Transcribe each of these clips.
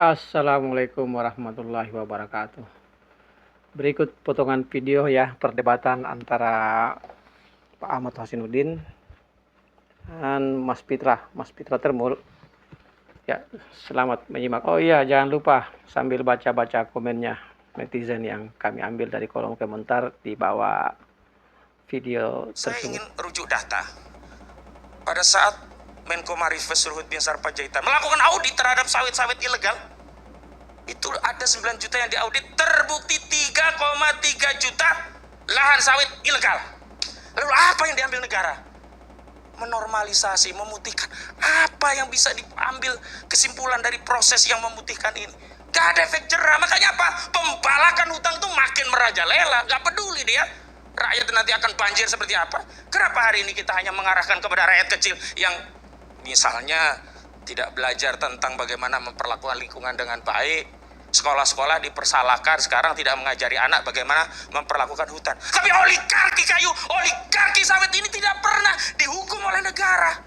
Assalamualaikum warahmatullahi wabarakatuh. Berikut potongan video ya perdebatan antara Pak Ahmad Hasanuddin dan Mas Fitra Termul. Ya, selamat menyimak. Oh iya, jangan lupa sambil baca-baca komennya netizen yang kami ambil dari kolom komentar di bawah video tersebut. Saya ingin rujuk data. Pada saat Menko Marifes Luhut Binsar Panjaitan melakukan audit terhadap sawit-sawit ilegal, itu ada 9 juta yang diaudit, terbukti 3,3 juta lahan sawit ilegal. Lalu apa yang diambil negara? Menormalisasi, memutihkan. Apa yang bisa diambil kesimpulan dari proses yang memutihkan ini? Gak ada efek jerah. Makanya apa? Pembalakan hutang itu makin merajalela. Gak peduli dia rakyat nanti akan banjir seperti apa. Kenapa hari ini kita hanya mengarahkan kepada rakyat kecil yang misalnya tidak belajar tentang bagaimana memperlakukan lingkungan dengan baik. Sekolah-sekolah dipersalahkan sekarang tidak mengajari anak bagaimana memperlakukan hutan. Tapi oligarki kayu, oligarki sawit ini tidak pernah dihukum oleh negara.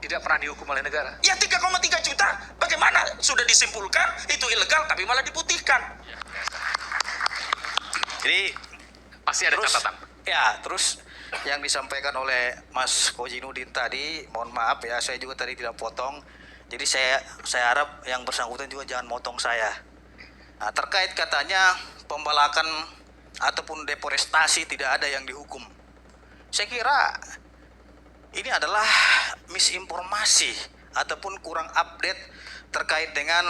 Tidak pernah dihukum oleh negara. Ya 3,3 juta, bagaimana sudah disimpulkan itu ilegal tapi malah diputihkan. Jadi pasti ada catatan. Ya, terus yang disampaikan oleh Mas Kozinudin tadi, mohon maaf ya, saya juga tadi tidak potong. Jadi saya harap yang bersangkutan juga jangan motong saya. Nah, terkait katanya pembalakan ataupun deforestasi tidak ada yang dihukum. Saya kira ini adalah misinformasi ataupun kurang update terkait dengan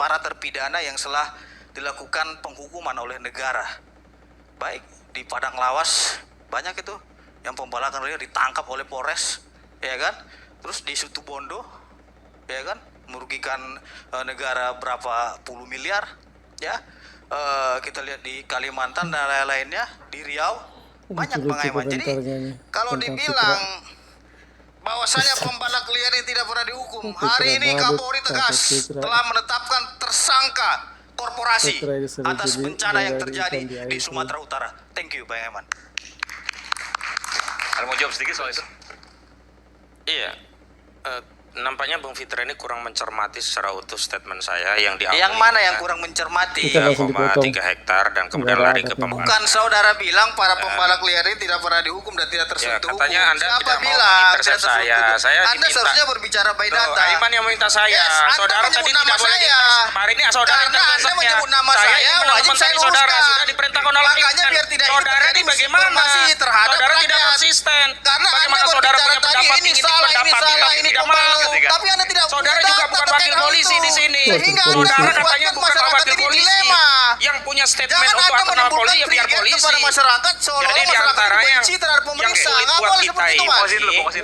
para terpidana yang telah dilakukan penghukuman oleh negara. Baik di Padang Lawas banyak itu yang pembalakan ditangkap oleh Polres, ya kan? Terus di Situbondo, ya kan, merugikan negara berapa puluh miliar, ya. Kita lihat di Kalimantan dan lain-lainnya, di Riau banyak pengaiman. Jadi kalau dibilang bahwasanya pembalak liar ini tidak pernah dihukum, hari ini Kapolri tegas telah menetapkan tersangka korporasi atas bencana yang terjadi di Sumatera Utara. Thank you, Bang Eman. Ada mau jawab sedikit soal itu? Iya. Nampaknya Bung Fitra ini kurang mencermati secara utuh statement saya yang diambil. Yang mana yang kurang mencermati? 3,3 hektar dan kemudian lari ke pembalakan. Bukan saudara bilang para pembalak liar ini tidak pernah dihukum dan tidak tersentuh hukum. Katanya Anda Siapa tidak mau bilang mengintercept saya. Saya Anda diminta. seharusnya berbicara by data. Aiman yang meminta saya. Yes, Saudara Anda tadi menyebut tidak nama boleh saya. kemarin ini saudara Karena Anda menyebut nama saya, wajib saya saudara luruskan. sudah diperintahkan oleh Makanya biar tidak saudara ini bagaimana? terhadap Saudara tidak rakyat. konsisten. Karena Bagaimana Anda saudara berbicara punya tadi pendapat ini salah, ini tidak pembalak. mau. Tapi Anda tidak Saudara punya juga data bukan wakil terkait hal polisi itu. di sini. Sehingga Anda Saudara katanya membuatkan bukan masyarakat wakil ini polisi. dilema. Yang punya statement Jangan untuk Anda atas nama menimbulkan polisi ya biar trigger polisi. kepada masyarakat seolah-olah Jadi masyarakat diantara ini benci terhadap yang pemerintah. sulit Nggak buat boleh kita seperti itu, ini. Mas.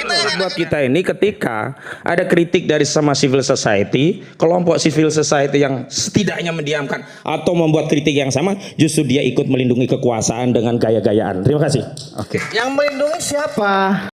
Sulit buat kita ini ketika ada kritik dari sama civil society, kelompok civil society yang setidaknya mendiamkan atau membuat kritik yang sama, justru dia ikut melindungi kekuasaan dengan gaya-gayaan. Terima kasih. Oke. Yang melindungi siapa?